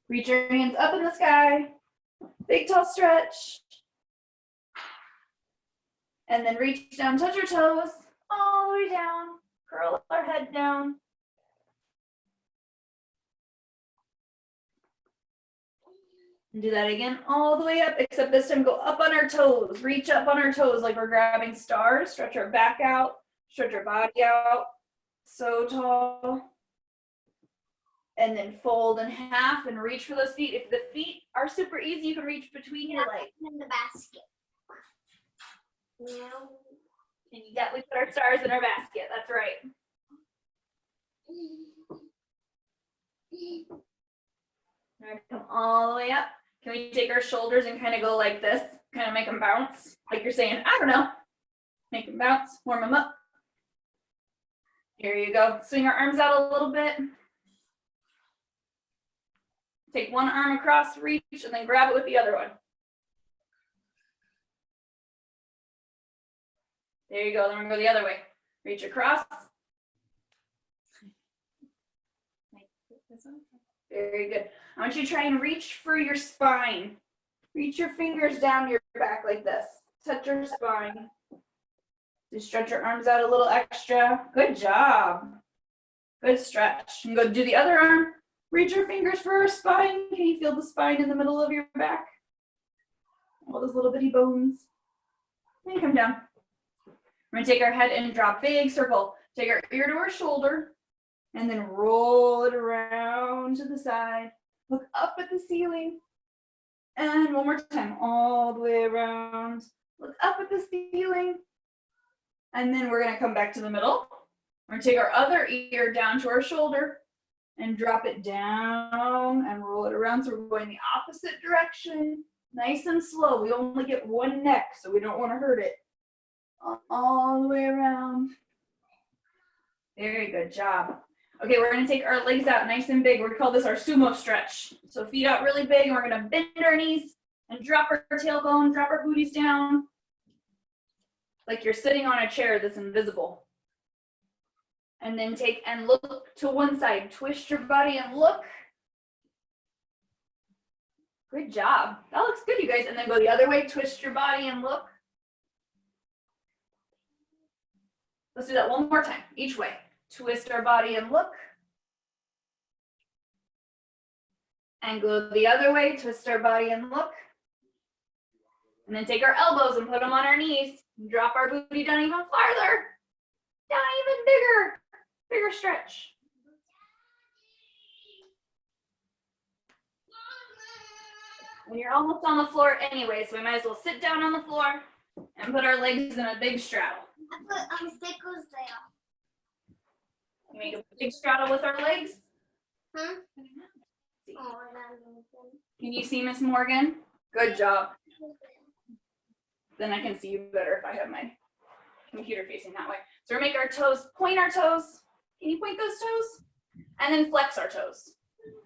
Reach your hands up in the sky. Big tall stretch. And then reach down, touch your toes, all the way down. Curl our head down. And do that again, all the way up, except this time go up on our toes. Reach up on our toes like we're grabbing stars. Stretch our back out, stretch our body out. So tall. And then fold in half and reach for those feet. If the feet are super easy, you can reach between your legs. In the basket. No. And yeah, we put our stars in our basket. That's right. All right, come all the way up. Can we take our shoulders and kind of go like this? Kind of make them bounce. Like you're saying, I don't know. Make them bounce, warm them up. Here you go. Swing our arms out a little bit. Take one arm across, reach, and then grab it with the other one. There you go. Then we're going to go the other way. Reach across. Very good. I want you to try and reach for your spine. Reach your fingers down your back like this. Touch your spine. Just stretch your arms out a little extra. Good job. Good stretch. And go do the other arm. Reach your fingers for our spine. Can you feel the spine in the middle of your back? All those little bitty bones. And come down. We're going to take our head and drop big circle. Take our ear to our shoulder and then roll it around to the side. Look up at the ceiling. And one more time, all the way around. Look up at the ceiling. And then we're going to come back to the middle. We're going to take our other ear down to our shoulder and drop it down and roll it around. So we're going the opposite direction. Nice and slow. We only get one neck, so we don't want to hurt it. All the way around. Very good job. Okay, we're going to take our legs out nice and big. We're going to call this our sumo stretch. So feet out really big, and we're going to bend our knees and drop our tailbone, drop our booties down. Like you're sitting on a chair that's invisible. And then take and look to one side. Twist your body and look. Good job. That looks good, you guys. And then go the other way. Twist your body and look. Let's do that one more time, each way. Twist our body and look. And go the other way, twist our body and look. And then take our elbows and put them on our knees. Drop our booty down even farther. Down even bigger. Bigger stretch. And you're almost on the floor anyway, so we might as well sit down on the floor and put our legs in a big straddle. I put stickers there. You make a big straddle with our legs. Huh? Oh, can you see Miss Morgan? Good job. Then I can see you better if I have my computer facing that way. So we make our toes, point our toes. Can you point those toes? And then flex our toes.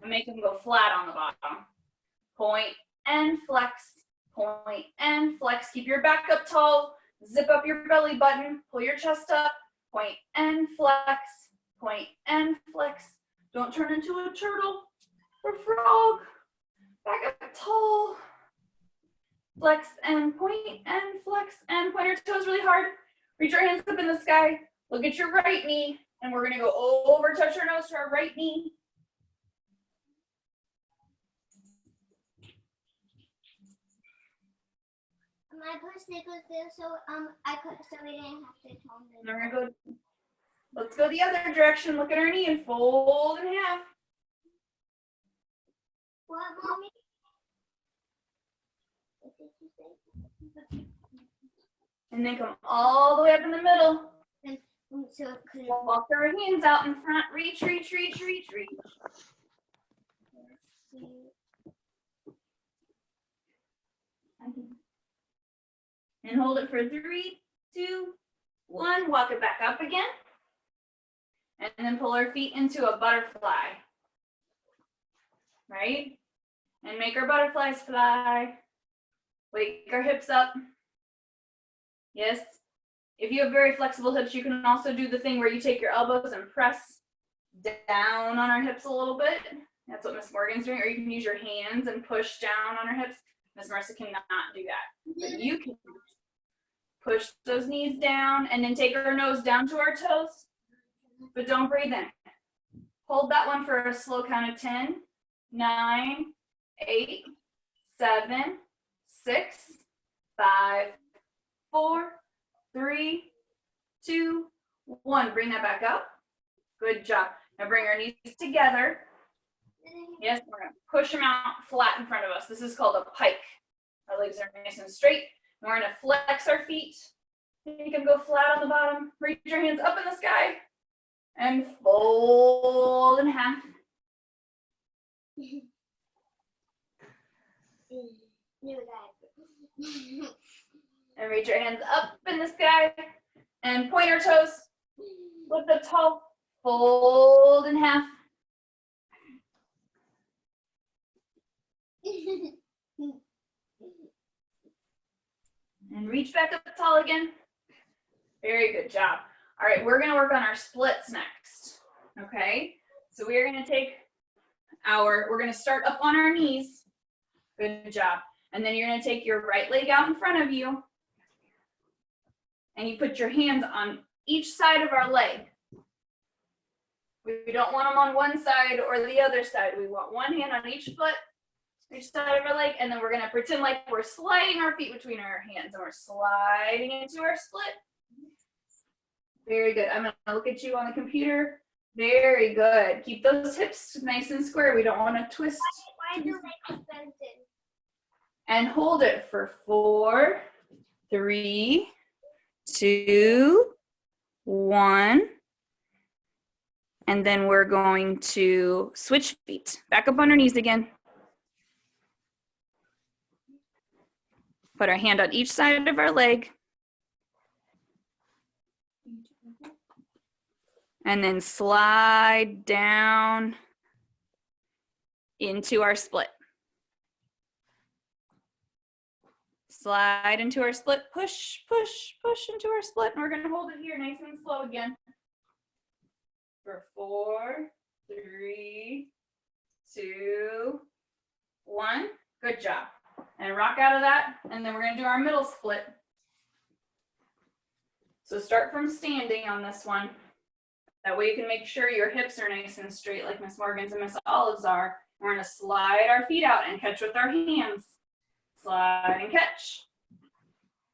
And make them go flat on the bottom. Point and flex, point and flex. Keep your back up tall. Zip up your belly button. Pull your chest up. Point and flex, point and flex. Don't turn into a turtle or frog. Back up tall. Flex and point your toes really hard. Reach your hands up in the sky. Look at your right knee, and we're gonna go over, touch our nose to our right knee. I put stickers there so we didn't have to tone them. And we're gonna go. Let's go the other direction. Look at our knee and fold in half. What, Mommy? And then come all the way up in the middle. So Walk our hands out in front. Reach, reach, reach, reach, reach. And hold it for 3, 2, 1. Walk it back up again. And then pull our feet into a butterfly. Right? And make our butterflies fly. Wake our hips up. Yes. If you have very flexible hips, you can also do the thing where you take your elbows and press down on our hips a little bit That's what Miss Morgan's doing, or you can use your hands and push down on her hips. Miss Marisa cannot do that, but you can push those knees down and then take our nose down to our toes, but don't breathe in. Hold that one for a slow count of 10, 9, 8, 7, 6, 5, 4, 3, 2, 1. Bring that back up. Good job. Now bring our knees together. Yes, we're gonna push them out flat in front of us. This is called a pike. Our legs are nice and straight. We're gonna flex our feet. Make them go flat on the bottom. Reach your hands up in the sky and fold in half. And reach your hands up in the sky and point our toes. Lift up tall. Fold in half. And reach back up tall again. Very good job. All right, we're gonna work on our splits next, okay? So we are gonna take we're gonna start up on our knees. Good job. And then you're gonna take your right leg out in front of you and you put your hands on each side of our leg. We don't want them on one side or the other side. We want one hand on each foot, each side of our leg, and then we're gonna pretend like we're sliding our feet between our hands and we're sliding into our split. Very good. I'm gonna look at you on the computer. Very good. Keep those hips nice and square. We don't want to twist. Why do they expensive? And hold it for 4, 3, 2, 1. And then we're going to switch feet. Back up on our knees again. Put our hand on each side of our leg. And then slide down into our split. Slide into our split, push, push, push into our split. And we're gonna hold it here nice and slow again. For 4, 3, 2, 1. Good job. And rock out of that. And then we're gonna do our middle split. So start from standing on this one. That way you can make sure your hips are nice and straight like Miss Morgan's and Miss Olive's are. We're gonna slide our feet out and catch with our hands. Slide and catch.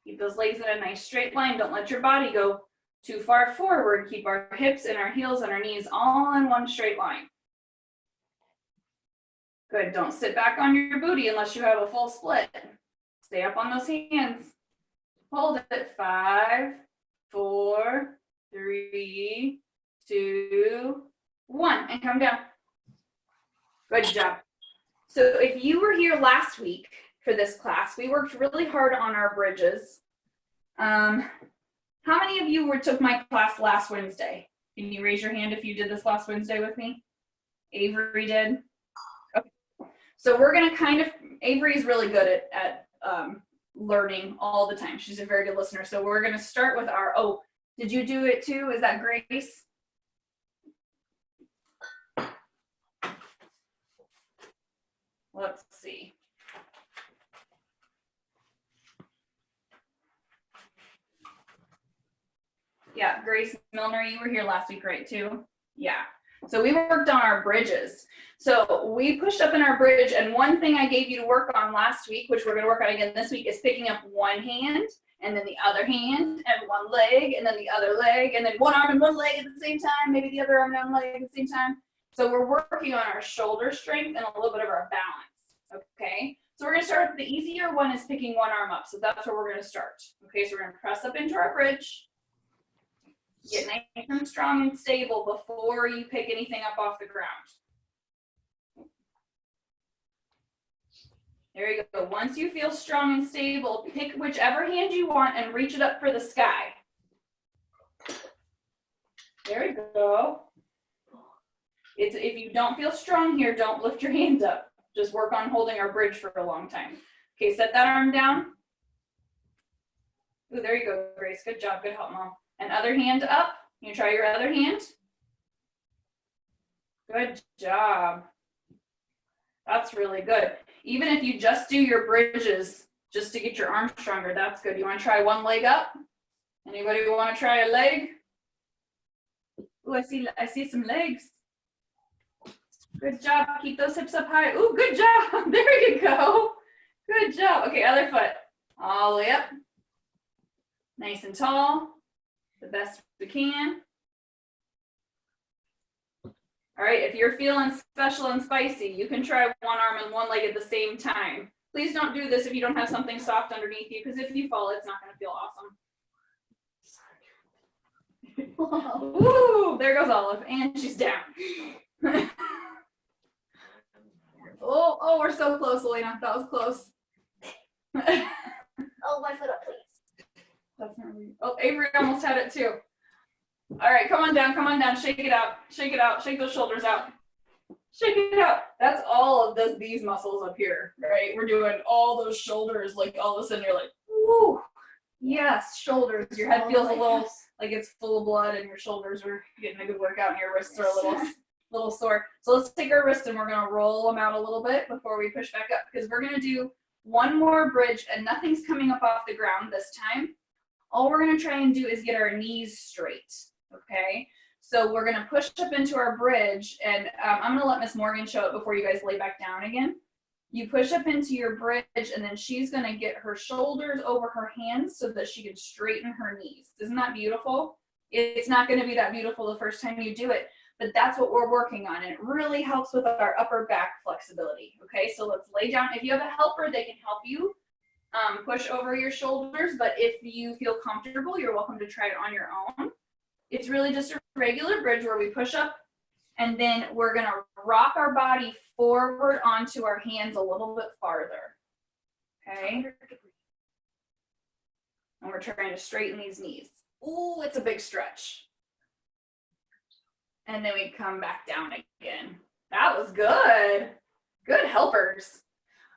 Keep those legs in a nice straight line. Don't let your body go too far forward. Keep our hips and our heels and our knees all in one straight line. Good, don't sit back on your booty unless you have a full split. Stay up on those hands. Hold it, 5, 4, 3, 2, 1, and come down. Good job. So if you were here last week for this class, we worked really hard on our bridges. How many of you took my class last Wednesday? Can you raise your hand if you did this last Wednesday with me? Avery did. Okay. So we're gonna Avery is really good at learning all the time. She's a very good listener. So we're gonna start with did you do it too? Is that Grace? Let's see. Yeah, Grace Milner, you were here last week, right, too? Yeah. So we worked on our bridges. So we pushed up in our bridge, and one thing I gave you to work on last week, which we're going to work on again this week, is picking up one hand, and then the other hand, and one leg, and then the other leg, and then one arm and one leg at the same time, maybe the other arm and one leg at the same time. So we're working on our shoulder strength and a little bit of our balance, okay? So we're going to start with the easier one is picking one arm up. So that's where we're going to start. Okay, so we're going to press up into our bridge. Get nice and strong and stable before you pick anything up off the ground. There you go. Once you feel strong and stable, pick whichever hand you want and reach it up for the sky. There you go. If you don't feel strong here, don't lift your hands up. Just work on holding our bridge for a long time. Okay, set that arm down. Ooh, there you go, Grace. Good job. Good help, Mom. And other hand up. You try your other hand. Good job. That's really good. Even if you just do your bridges, just to get your arms stronger, that's good. You want to try one leg up? Anybody want to try a leg? Ooh, I see some legs. Good job. Keep those hips up high. Ooh, good job. There you go. Good job. Okay, other foot. All the way up. Nice and tall. The best we can. All right, if you're feeling special and spicy, you can try one arm and one leg at the same time. Please don't do this if you don't have something soft underneath you, because if you fall, it's not going to feel awesome. Ooh, there goes Olive, and she's down. Oh, we're so close, Elena. That was close. Oh, one foot up, please. That's not really, oh, Avery almost had it too. All right, come on down, shake it out, shake those shoulders out. Shake it out. That's all of these muscles up here, right? We're doing all those shoulders, like all of a sudden you're like, woo, yes, shoulders. Your head feels a little like it's full of blood and your shoulders are getting a good workout and your wrists are a little sore. So let's take our wrists and we're gonna roll them out a little bit before we push back up, because we're gonna do one more bridge and nothing's coming up off the ground this time. All we're gonna try and do is get our knees straight, okay? So we're gonna push up into our bridge, and I'm gonna let Miss Morgan show it before you guys lay back down again. You push up into your bridge, and then she's gonna get her shoulders over her hands so that she can straighten her knees. Isn't that beautiful? It's not gonna be that beautiful the first time you do it, but that's what we're working on, and it really helps with our upper back flexibility, okay? So let's lay down. If you have a helper, they can help you push over your shoulders, but if you feel comfortable, you're welcome to try it on your own. It's really just a regular bridge where we push up, and then we're gonna rock our body forward onto our hands a little bit farther, okay? And we're trying to straighten these knees. Ooh, it's a big stretch. And then we come back down again. That was good. Good helpers.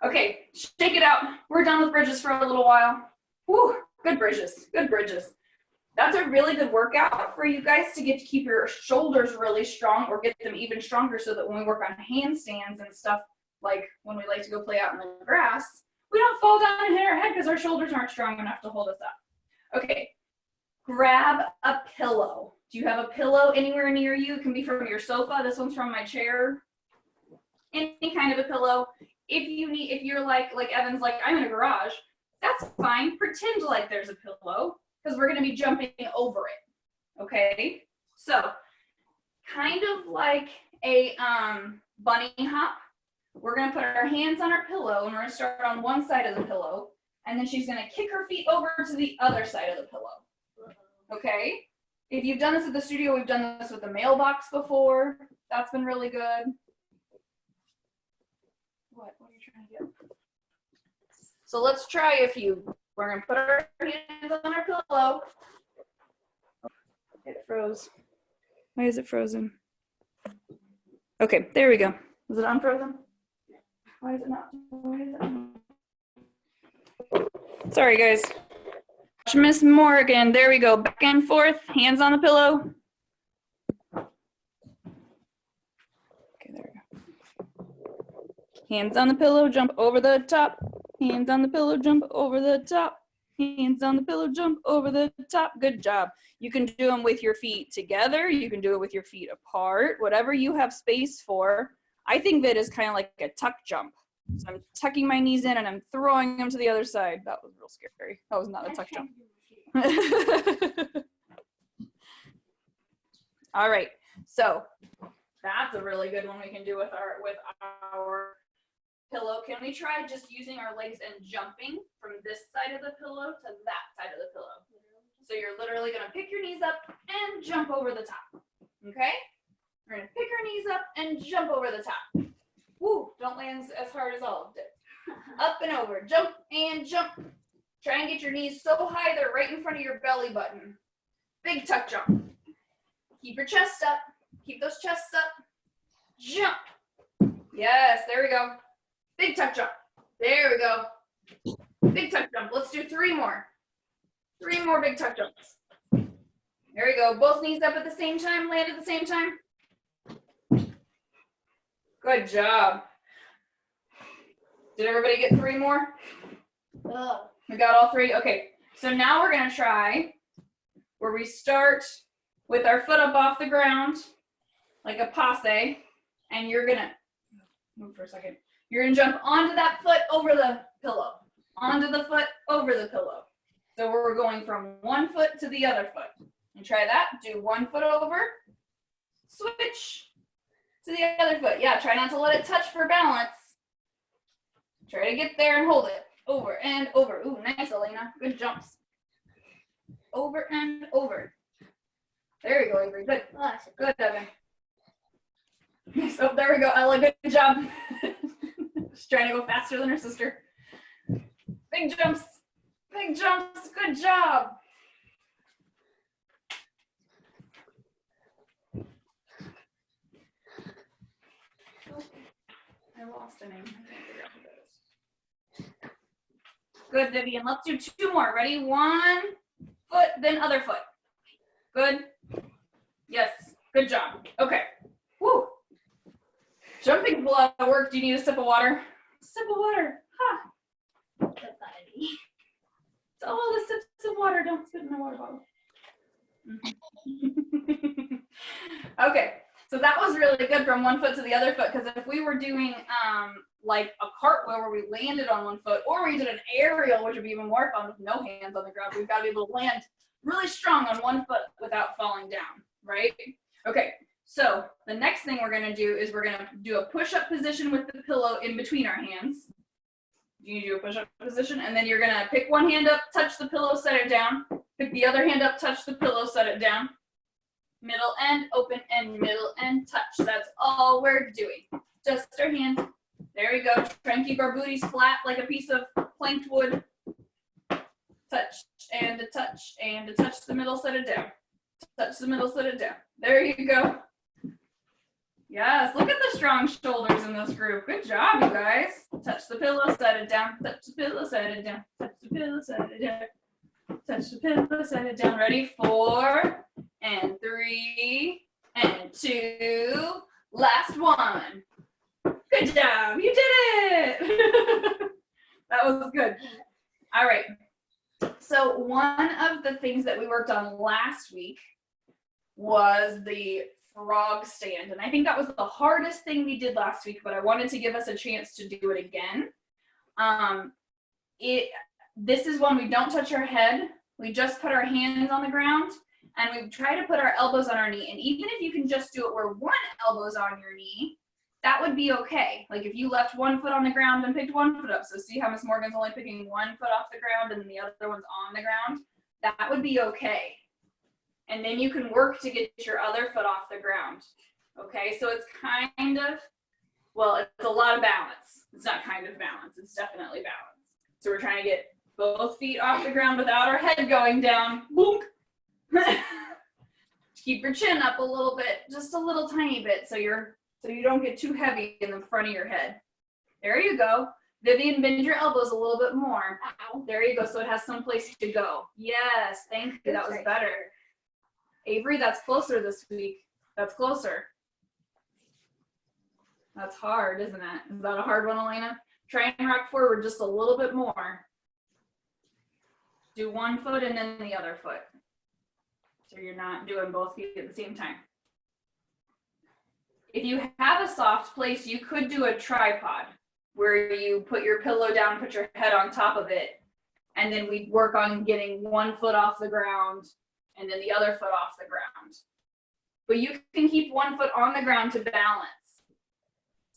Okay, shake it out. We're done with bridges for a little while. Woo, good bridges, good bridges. That's a really good workout for you guys to keep your shoulders really strong, or get them even stronger, so that when we work on handstands and stuff, like when we like to go play out in the grass, we don't fall down and hit our head because our shoulders aren't strong enough to hold us up. Okay, grab a pillow. Do you have a pillow anywhere near you? It can be from your sofa. This one's from my chair. Any kind of a pillow. If you're like Evan's like, I'm in a garage, that's fine. Pretend like there's a pillow, because we're going to be jumping over it, okay? So kind of like a bunny hop, we're going to put our hands on our pillow, and we're going to start on one side of the pillow, and then she's going to kick her feet over to the other side of the pillow, okay? If you've done this at the studio, we've done this with the mailbox before. That's been really good. What are you trying to do? So let's try a few. We're gonna put our hands on our pillow. It froze. Why is it frozen? Okay, there we go. Is it unfrozen? Why is it not? Why is it not? Sorry, guys. Miss Morgan, there we go. Back and forth, hands on the pillow. Okay, there we go. Hands on the pillow, jump over the top. Hands on the pillow, jump over the top. Hands on the pillow, jump over the top. Good job. You can do them with your feet together. You can do it with your feet apart, whatever you have space for. I think that is kind of like a tuck jump. So I'm tucking my knees in and I'm throwing them to the other side. That was real scary. That was not a tuck jump. All right, so that's a really good one we can do with our pillow. Can we try just using our legs and jumping from this side of the pillow to that side of the pillow? So you're literally gonna pick your knees up and jump over the top, okay? We're gonna pick our knees up and jump over the top. Woo, don't land as hard as Olive did. Up and over, jump and jump. Try and get your knees so high they're right in front of your belly button. Big tuck jump. Keep your chest up. Keep those chests up. Jump. Yes, there we go. Big tuck jump. There we go. Big tuck jump. Let's do 3 more. 3 more big tuck jumps. There we go. Both knees up at the same time. Land at the same time. Good job. Did everybody get 3 more? Oh. We got all 3? Okay, so now we're gonna try where we start with our foot up off the ground, like a passe, and you're gonna, move for a second. You're gonna jump onto that foot over the pillow, onto the foot over the pillow. So we're going from one foot to the other foot. And try that, do one foot over, switch to the other foot. Yeah, try not to let it touch for balance. Try to get there and hold it. Over and over. Ooh, nice, Elena. Good jumps. Over and over. There you go, Avery. Good. Good, Evan. So there we go, Ella. Good job. She's trying to go faster than her sister. Big jumps. Big jumps. Good job. I lost a name. I can't figure out who that is. Good, Vivian. Let's do 2 more. Ready? 1 foot, then other foot. Good. Yes. Good job. Okay. Woo. Jumping a lot of work. Do you need a sip of water? Sip of water. Ha. It's all the sips of water. Don't spit in the water bottle. Okay. So that was really good from one foot to the other foot, because if we were doing like a cartwheel where we landed on one foot, or we did an aerial, which would be even more fun with no hands on the ground, we've got to be able to land really strong on one foot without falling down, right? Okay, so the next thing we're going to do is we're going to do a push-up position with the pillow in between our hands. You do a push-up position, and then you're going to pick one hand up, touch the pillow, set it down. Pick the other hand up, touch the pillow, set it down. Middle end, open end, middle end, touch. That's all we're doing. Just our hand. There we go. Try and keep our booties flat like a piece of planked wood. Touch and a touch and a touch the middle, set it down. Touch the middle, set it down. There you go. Yes, look at the strong shoulders in this group. Good job, you guys. Touch the pillow, set it down. Touch the pillow, set it down. Touch the pillow, set it down. Touch the pillow, set it down. Ready? 4 and 3 and 2. Last one. Good job. You did it. That was good. All right. So one of the things that we worked on last week was the frog stand. And I think that was the hardest thing we did last week, but I wanted to give us a chance to do it again. This is when we don't touch our head. We just put our hands on the ground and we try to put our elbows on our knee. And even if you can just do it where one elbow's on your knee, that would be okay. Like if you left one foot on the ground and picked one foot up. So see how Miss Morgan's only picking one foot off the ground and the other one's on the ground? That would be okay. And then you can work to get your other foot off the ground. Okay, so it's kind of, well, it's a lot of balance. It's not kind of balance, it's definitely balance. So we're trying to get both feet off the ground without our head going down. Boom. Keep your chin up a little bit, just a little tiny bit, so you don't get too heavy in the front of your head. There you go. Vivian, bend your elbows a little bit more. Ow. There you go, so it has some place to go. Yes, thank you, that was better. Avery, that's closer this week. That's closer. That's hard, isn't it? Is that a hard one, Elena? Try and rock forward just a little bit more. Do one foot and then the other foot. So you're not doing both feet at the same time. If you have a soft place, you could do a tripod where you put your pillow down, put your head on top of it, and then we work on getting one foot off the ground and then the other foot off the ground. But you can keep one foot on the ground to balance.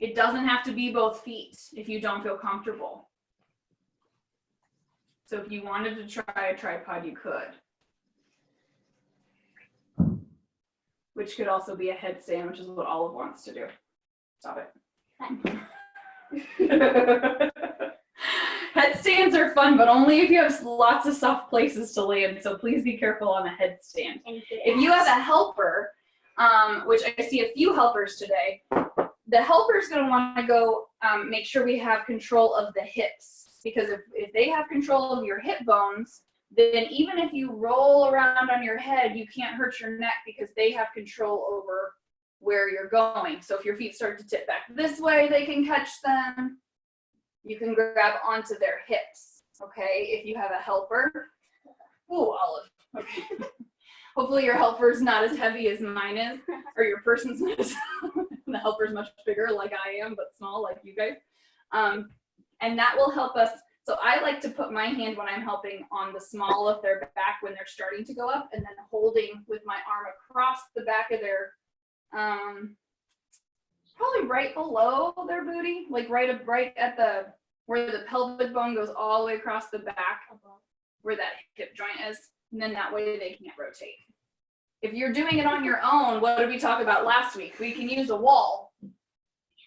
It doesn't have to be both feet if you don't feel comfortable. So if you wanted to try a tripod, you could. Which could also be a headstand, which is what Olive wants to do. Stop it. Headstands are fun, but only if you have lots of soft places to land, so please be careful on a headstand. If you have a helper, which I see a few helpers today, the helper's going to want to go make sure we have control of the hips, because if they have control of your hip bones, then even if you roll around on your head, you can't hurt your neck because they have control over where you're going. So if your feet start to tip back this way, they can catch them. You can grab onto their hips, okay? If you have a helper. Ooh, Olive. Okay. Hopefully your helper's not as heavy as mine is, or your person's not as, the helper's much bigger like I am, but small like you guys. And that will help us. So I like to put my hand when I'm helping on the small of their back when they're starting to go up, and then holding with my arm across the back of their, probably right below their booty, like right at the, where the pelvic bone goes all the way across the back, where that hip joint is, and then that way they can't rotate. If you're doing it on your own, what did we talk about last week? We can use a wall,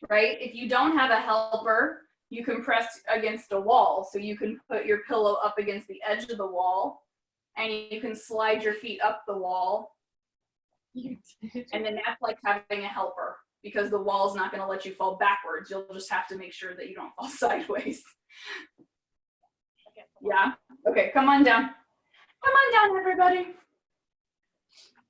right? If you don't have a helper, you can press against a wall. So you can put your pillow up against the edge of the wall, and you can slide your feet up the wall. And then that's like having a helper, because the wall's not going to let you fall backwards. You'll just have to make sure that you don't fall sideways. Yeah. Okay, come on down. Come on down, everybody.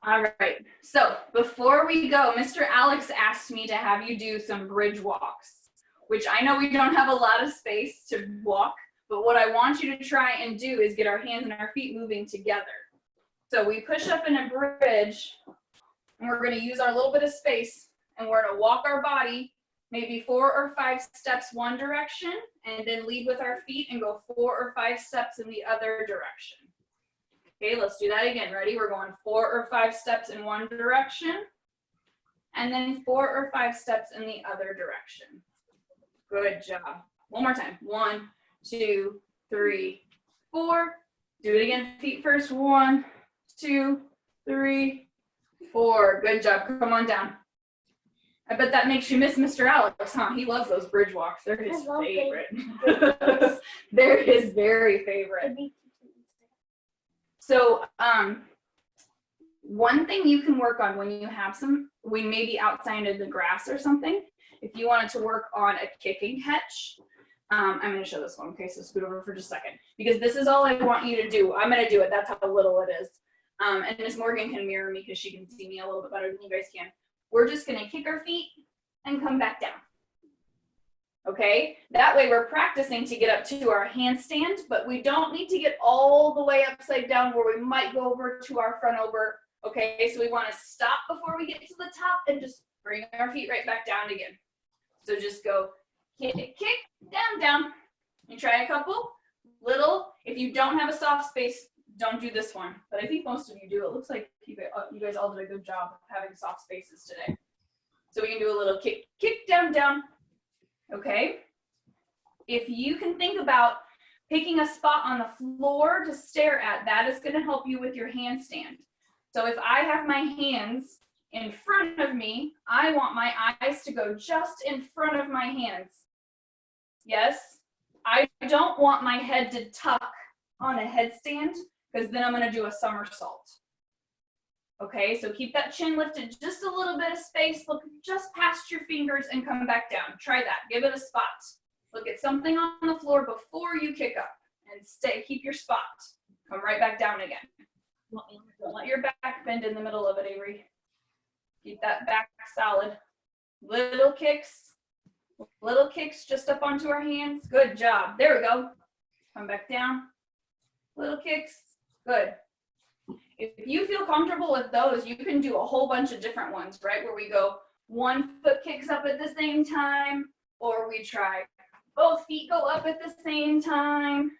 All right. So before we go, Mr. Alex asked me to have you do some bridge walks, which I know we don't have a lot of space to walk, but what I want you to try and do is get our hands and our feet moving together. So we push up in a bridge, and we're going to use our little bit of space, and we're going to walk our body maybe 4 or 5 steps one direction, and then lead with our feet and go 4 or 5 steps in the other direction. Okay, let's do that again. Ready? We're going 4 or 5 steps in one direction, and then 4 or 5 steps in the other direction. Good job. One more time. 1, 2, 3, 4. Do it again. Feet first. 1, 2, 3, 4. Good job. Come on down. I bet that makes you miss Mr. Alex, huh? He loves those bridge walks. They're his favorite. They're his very favorite. So one thing you can work on when you have we may be outside of the grass or something, if you wanted to work on a kicking catch, I'm going to show this one. Okay, so scoot over for just a second, because this is all I want you to do. I'm going to do it. That's how little it is. And Miss Morgan can mirror me because she can see me a little bit better than you guys can. We're just going to kick our feet and come back down. Okay, that way we're practicing to get up to our handstand, but we don't need to get all the way upside down where we might go over to our front over. Okay, so we want to stop before we get to the top and just bring our feet right back down again. So just go kick, down, down. You try a couple, little. If you don't have a soft space, don't do this one, but I think most of you do. It looks like you guys all did a good job of having soft spaces today. So we can do a little kick, down, down. Okay. If you can think about picking a spot on the floor to stare at, that is going to help you with your handstand. So if I have my hands in front of me, I want my eyes to go just in front of my hands. Yes. I don't want my head to tuck on a headstand, because then I'm going to do a somersault. Okay, so keep that chin lifted, just a little bit of space, look just past your fingers and come back down. Try that, give it a spot. Look at something on the floor before you kick up and keep your spot. Come right back down again. Don't let your back bend in the middle of it, Avery. Keep that back solid. Little kicks just up onto our hands. Good job, there we go. Come back down, little kicks, good. If you feel comfortable with those, you can do a whole bunch of different ones, right? Where we go 1 foot kicks up at the same time, or we try both feet go up at the same time.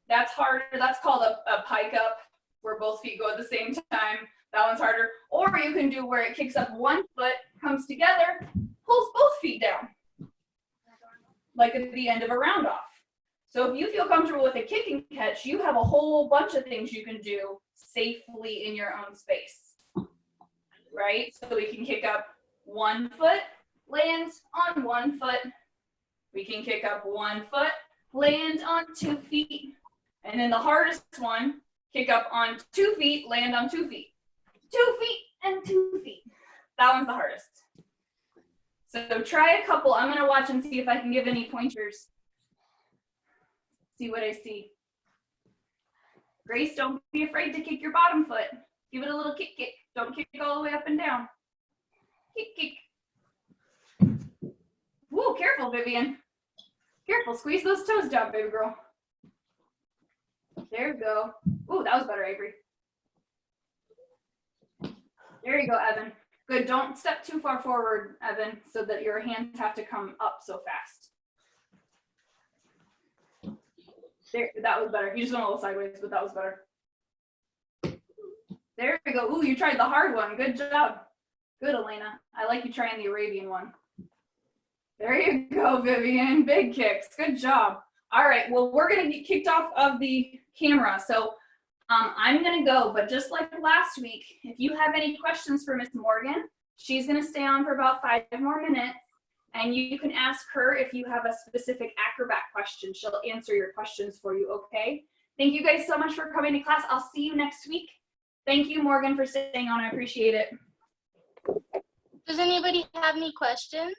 That's harder. That's called a pike up, where both feet go at the same time. That one's harder. Or you can do where it kicks up 1 foot, comes together, pulls both feet down, like at the end of a round off. So if you feel comfortable with a kicking catch, you have a whole bunch of things you can do safely in your own space, right? So we can kick up 1 foot, land on 1 foot. We can kick up 1 foot, land on 2 feet. And then the hardest one, kick up on 2 feet, land on 2 feet. 2 feet and 2 feet. That one's the hardest. So try a couple. I'm going to watch and see if I can give any pointers. See what I see. Grace, don't be afraid to kick your bottom foot. Give it a little kick. Don't kick all the way up and down. Kick. Whoa, careful, Vivian. Careful, squeeze those toes down, baby girl. There you go. Ooh, that was better, Avery. There you go, Evan. Good, don't step too far forward, Evan, so that your hands have to come up so fast. There, that was better. You just went a little sideways, but that was better. There you go. Ooh, you tried the hard one. Good job. Good, Elena. I like you trying the Arabian one. There you go, Vivian. Big kicks. Good job. All right, well, we're going to get kicked off of the camera. So I'm going to go, but just like last week, if you have any questions for Miss Morgan, she's going to stay on for about 5 more minutes. And you can ask her if you have a specific Acrobat question. She'll answer your questions for you, okay? Thank you guys so much for coming to class. I'll see you next week. Thank you, Morgan, for staying on. I appreciate it. Does anybody have any questions?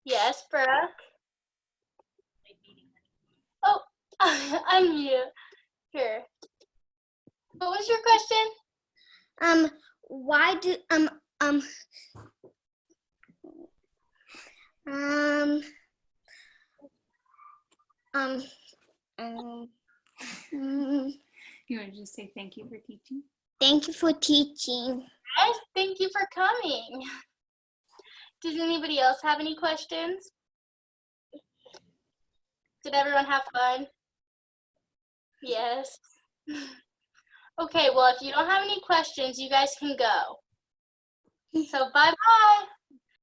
Yes, Brooke? Oh, I'm mute. Here. What was your question? Why do You want to just say thank you for teaching? thank you for teaching. Yes, thank you for coming. Does anybody else have any questions? Did everyone have fun? Yes. Okay, well, if you don't have any questions, you guys can go. So bye-bye.